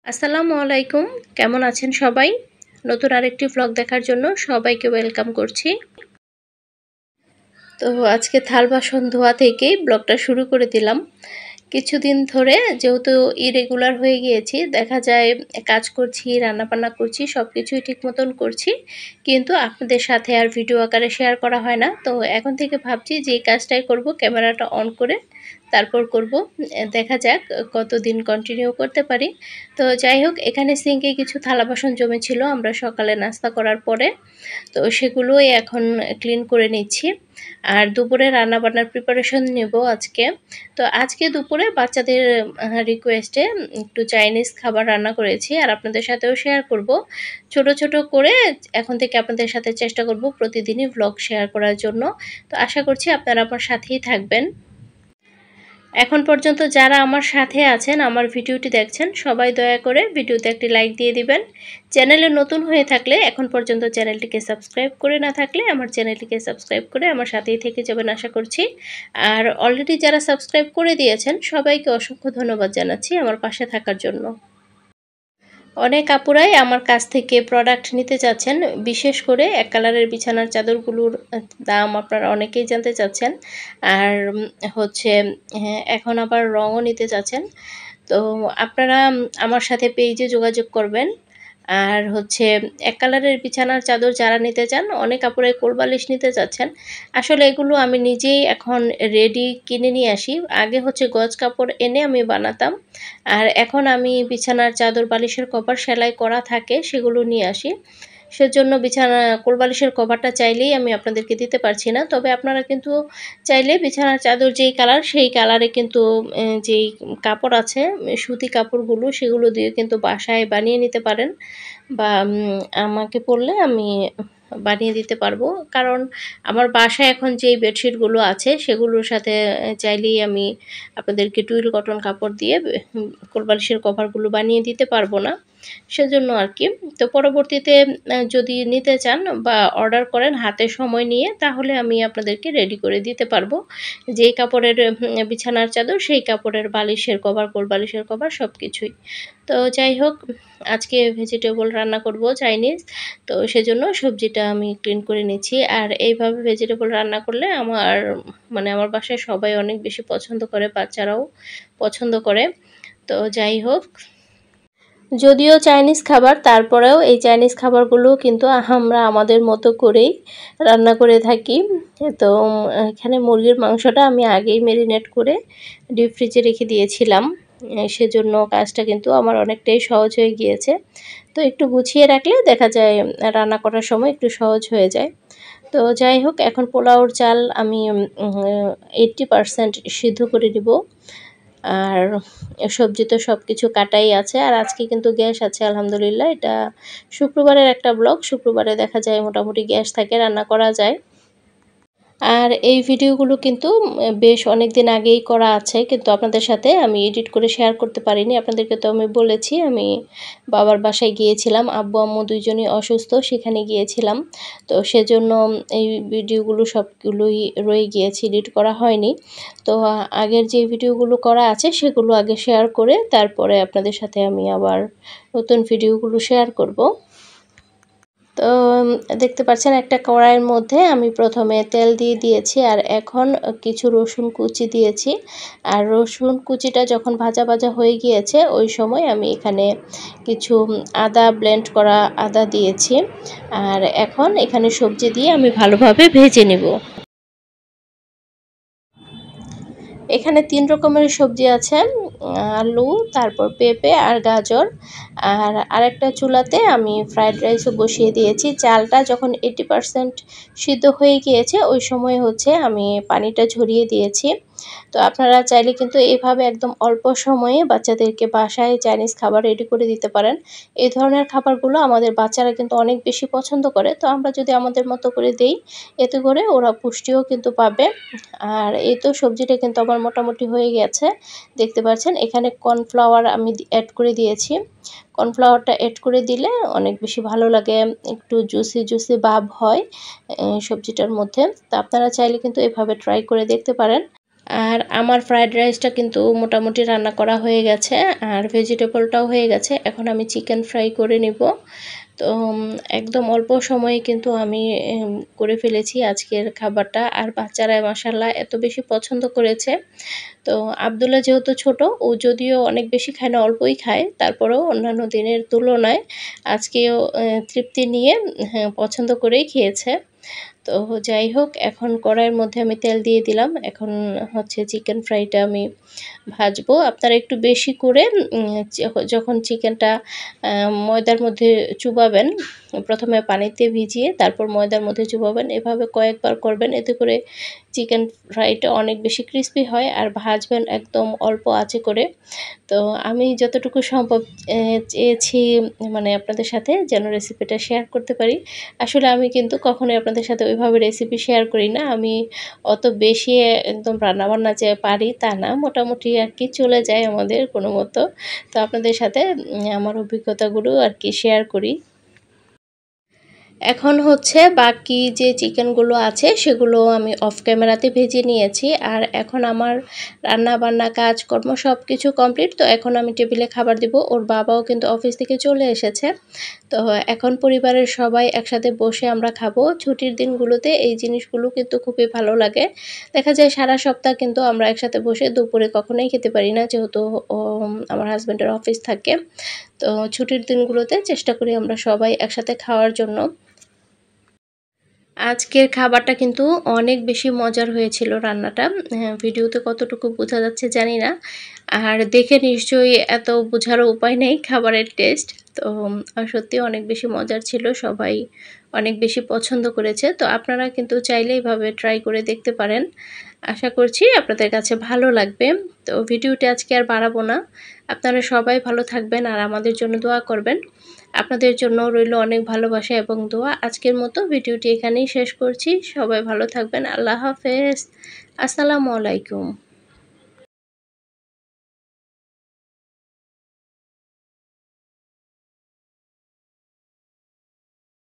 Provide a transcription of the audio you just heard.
আসসালামু আলাইকুম। কেমন আছেন সবাই? নতুন আরেকটি ভ্লগ দেখার জন্য সবাইকে ওয়েলকাম করছি। তো আজকে থাল বাসন ধোয়া থেকেই ব্লগটা শুরু করে দিলাম। কিছুদিন ধরে যেহেতু ইরেগুলার হয়ে গিয়েছি, দেখা যায় কাজ করছি, রান্নাবান্না করছি, সব কিছুই ঠিক মতন করছি, কিন্তু আপনাদের সাথে আর ভিডিও আকারে শেয়ার করা হয় না। তো এখন থেকে ভাবছি যে এই কাজটাই করব, ক্যামেরাটা অন করে তারপর করব। দেখা যাক কতদিন কন্টিনিউ করতে পারি। তো যাই হোক, এখানে সিঙ্কে কিছু থালা বাসন জমেছিল আমরা সকালে নাস্তা করার পরে, তো সেগুলোই এখন ক্লিন করে নিচ্ছি। আর দুপুরে রান্নাবান্নার প্রিপারেশন নেব আজকে। তো আজকে দুপুরে বাচ্চাদের রিকোয়েস্টে একটু চাইনিজ খাবার রান্না করেছি, আর আপনাদের সাথেও শেয়ার করব ছোট ছোট করে। এখন থেকে আপনাদের সাথে চেষ্টা করব প্রতিদিনই ভ্লগ শেয়ার করার জন্য। তো আশা করছি আপনারা আমার সাথেই থাকবেন। এখন পর্যন্ত যারা আমার সাথে আছেন, আমার ভিডিওটি দেখছেন, সবাই দয়া করে ভিডিওতে একটি লাইক দিয়ে দিবেন। চ্যানেলে নতুন হয়ে থাকলে, এখন পর্যন্ত চ্যানেলটিকে সাবস্ক্রাইব করে না থাকলে আমার চ্যানেলটিকে সাবস্ক্রাইব করে আমার সাথেই থেকে যাবেন আশা করছি। আর অলরেডি যারা সাবস্ক্রাইব করে দিয়েছেন সবাইকে অসংখ্য ধন্যবাদ জানাচ্ছি আমার পাশে থাকার জন্য। অনেক আপুরাই আমার কাছ থেকে প্রোডাক্ট নিতে চাচ্ছেন, বিশেষ করে এক কালারের বিছানার চাদরগুলোর দাম আপনারা অনেকেই জানতে চাচ্ছেন। আর হচ্ছে এখন আবার রঙও নিতে চাচ্ছেন। তো আপনারা আমার সাথে পেজে যোগাযোগ করবেন। আর হচ্ছে এক কালারের বিছানার চাদর যারা নিতে চান, অনেক আপুরাই কোলবালিশ নিতে চাচ্ছেন। আসলে এগুলো আমি নিজেই এখন রেডি কিনে নিয়ে আসি। আগে হচ্ছে গজ কাপড় এনে আমি বানাতাম, আর এখন আমি বিছানার চাদর বালিশের কভার সেলাই করা থাকে সেগুলো নিয়ে আসি। সেজন্য বিছানা কোলবালিশের কভারটা চাইলেই আমি আপনাদেরকে দিতে পারছি না। তবে আপনারা কিন্তু চাইলে বিছানার চাদর যেই কালার সেই কালারে কিন্তু যেই কাপড় আছে, সুতি কাপড়গুলো, সেগুলো দিয়ে কিন্তু বাসায় বানিয়ে নিতে পারেন, বা আমাকে বললে আমি বানিয়ে দিতে পারবো। কারণ আমার বাসায় এখন যেই বেডশিটগুলো আছে সেগুলোর সাথে চাইলেই আমি আপনাদেরকে টুইল কটন কাপড় দিয়ে কোলবালিশের কভারগুলো বানিয়ে দিতে পারবো না, সেজন্য আর কি। তো পরবর্তীতে যদি নিতে চান বা অর্ডার করেন হাতে সময় নিয়ে, তাহলে আমি আপনাদেরকে রেডি করে দিতে পারবো। যেই কাপড়ের বিছানার চাদর সেই কাপড়ের বালিশের কভার, কোলবালিশের কভার সব কিছুই। তো যাই হোক, আজকে ভেজিটেবল রান্না করব চাইনিজ। তো সেজন্য সবজিটা আমি ক্লিন করে নিচ্ছি। আর এইভাবে ভেজিটেবল রান্না করলে আমার বাসায় সবাই অনেক বেশি পছন্দ করে, বাচ্চারাও পছন্দ করে। তো যাই হোক, যদিও চাইনিজ খাবার, তারপরেও এই চাইনিজ খাবারগুলো কিন্তু আমরা আমাদের মতো করেই রান্না করে থাকি। তো এখানে মুরগির মাংসটা আমি আগেই ম্যারিনেট করে ডিপ ফ্রিজে রেখে দিয়েছিলাম, সেজন্য কাজটা কিন্তু আমার অনেকটাই সহজ হয়ে গিয়েছে। তো একটু গুছিয়ে রাখলে দেখা যায় রান্না করার সময় একটু সহজ হয়ে যায়। তো যাই হোক, এখন পোলাওর চাল আমি 80% সিদ্ধ করে নিব। আর সবজি তো সব কিছু কাটাই আছে, আর আজকে কিন্তু গ্যাস আছে আলহামদুলিল্লাহ। এটা শুক্রবারের একটা ব্লগ, শুক্রবারে দেখা যায় মোটামুটি গ্যাস থাকে, রান্না করা যায়। আর এই ভিডিওগুলো কিন্তু বেশ অনেক দিন আগেই করা আছে, কিন্তু আপনাদের সাথে আমি এডিট করে শেয়ার করতে পারিনি। আপনাদেরকে তো আমি বলেছি আমি বাবার বাসায় গিয়েছিলাম, আব্বু আম্মু দুইজনই অসুস্থ, সেখানে গিয়েছিলাম। তো সেজন্য এই ভিডিওগুলো সবগুলোই রয়ে গিয়েছে, এডিট করা হয়নি। তো আগের যে ভিডিওগুলো করা আছে সেগুলো আগে শেয়ার করে তারপরে আপনাদের সাথে আমি আবার নতুন ভিডিওগুলো শেয়ার করব। তো দেখতে পাচ্ছেন একটা কড়াইয়ের মধ্যে আমি প্রথমে তেল দিয়ে দিয়েছি, আর এখন কিছু রসুন কুচি দিয়েছি। আর রসুন কুচিটা যখন ভাজা ভাজা হয়ে গিয়েছে, ওই সময় আমি এখানে কিছু আদা, ব্লেন্ড করা আদা দিয়েছি। আর এখন এখানে সবজি দিয়ে আমি ভালোভাবে ভেজে নেব। এখানে 3 রকমের সবজি আছে, আলু, তারপর পেঁপে আর গাজর। আর আরেকটা চুলাতে আমি ফ্রাইড রাইসও বসিয়ে দিয়েছি। চালটা যখন 80% সিদ্ধ হয়ে গিয়েছে, ওই সময় হচ্ছে আমি পানিটা ঝরিয়ে দিয়েছি। তো আপনারা চাইলে কিন্তু এইভাবে একদম অল্প সময়ে বাচ্চাদেরকে বাসায় চাইনিজ খাবার রেডি করে দিতে পারেন। এই ধরনের খাবারগুলো আমাদের বাচ্চারা কিন্তু অনেক বেশি পছন্দ করে। তো আমরা যদি আমাদের মতো করে দেই, এতে করে ওরা পুষ্টিও কিন্তু পাবে। আর এই তো সবজিটা কিন্তু আমার মোটামুটি হয়ে গেছে, দেখতে পাচ্ছেন। এখানে কর্নফ্লাওয়ার আমি অ্যাড করে দিয়েছি। কর্নফ্লাওয়ারটা অ্যাড করে দিলে অনেক বেশি ভালো লাগে, একটু জুসি জুসি ভাব হয় সবজিটার মধ্যে। তো আপনারা চাইলে কিন্তু এভাবে ট্রাই করে দেখতে পারেন। আর আমার ফ্রাইড রাইসটা কিন্তু মোটামুটি রান্না করা হয়ে গেছে, আর ভেজিটেবলটাও হয়ে গেছে। এখন আমি চিকেন ফ্রাই করে নিব। তো একদম অল্প সময়ে কিন্তু আমি করে ফেলেছি আজকের খাবারটা। আর বাচ্চারা মাশাআল্লাহ এত বেশি পছন্দ করেছে। তো আব্দুল্লাহ যেহেতু ছোট, ও যদিও অনেক বেশি খায় না, অল্পই খায়, তারপরেও অন্যান্য দিনের তুলনায় আজকেও তৃপ্তি নিয়ে পছন্দ করেই খেয়েছে। তো যাই হোক, এখন কড়াইয়ের মধ্যে আমি তেল দিয়ে দিলাম। এখন হচ্ছে চিকেন ফ্রাইটা আমি ভাজবো। আপনারা একটু বেশি করে যখন চিকেনটা ময়দার মধ্যে চুবাবেন, প্রথমে পানিতে ভিজিয়ে তারপর ময়দার মধ্যে চুবাবেন। এভাবে কয়েকবার করবেন, এতে করে চিকেন ফ্রাইটা অনেক বেশি ক্রিস্পি হয়। আর ভাজবেন একদম অল্প আঁচে করে। তো আমি যতটুকু সম্ভব চেয়েছি মানে আপনাদের সাথে যেন রেসিপিটা শেয়ার করতে পারি। আসলে আমি কিন্তু কখনোই আপনাদের সাথে ওইভাবে রেসিপি শেয়ার করি না। আমি অত বেশি একদম রান্নাবান্না যে পারি তা না। মোটামুটি আর কি চলে যায় আমাদের কোনোমতো। তো আপনাদের সাথে আমার অভিজ্ঞতাগুলো আর কি শেয়ার করি। এখন হচ্ছে বাকি যে চিকেনগুলো আছে সেগুলো আমি অফ ক্যামেরাতে ভেজে নিয়েছি। আর এখন আমার রান্না বান্না কাজকর্ম সব কিছু কমপ্লিট। তো এখন আমি টেবিলে খাবার দিব। ওর বাবাও কিন্তু অফিস থেকে চলে এসেছে। তো এখন পরিবারের সবাই একসাথে বসে আমরা খাবো। ছুটির দিনগুলোতে এই জিনিসগুলো কিন্তু খুবই ভালো লাগে। দেখা যায় সারা সপ্তাহ কিন্তু আমরা একসাথে বসে দুপুরে কখনোই খেতে পারি না, যেহেতু আমার হাজব্যান্ডের অফিস থাকে। তো ছুটির দিনগুলোতে চেষ্টা করি আমরা সবাই একসাথে খাওয়ার জন্য। আজকের খাবারটা কিন্তু অনেক বেশি মজার হয়েছিল রান্নাটা। ভিডিওতে কতটুকু বোঝা যাচ্ছে জানি না। আর দেখে নিশ্চয়ই এত বোঝারও উপায় নেই খাবারের টেস্ট। তো সত্যি অনেক বেশি মজার ছিল। সবাই অনেক বেশি পছন্দ করেছে। তো আপনারা কিন্তু চাইলে এভাবে ট্রাই করে দেখতে পারেন। আশা করছি আপনাদের কাছে ভালো লাগবে। তো ভিডিওটি আজকে আর বাড়াবো না। আপনারা সবাই ভালো থাকবেন আর আমাদের জন্য দোয়া করবেন। আপনাদের জন্য রইল অনেক ভালোবাসা এবং দোয়া। আজকের মতো ভিডিওটি এখানেই শেষ করছি। সবাই ভালো থাকবেন। আল্লাহ হাফেজ। আসসালামু আলাইকুম।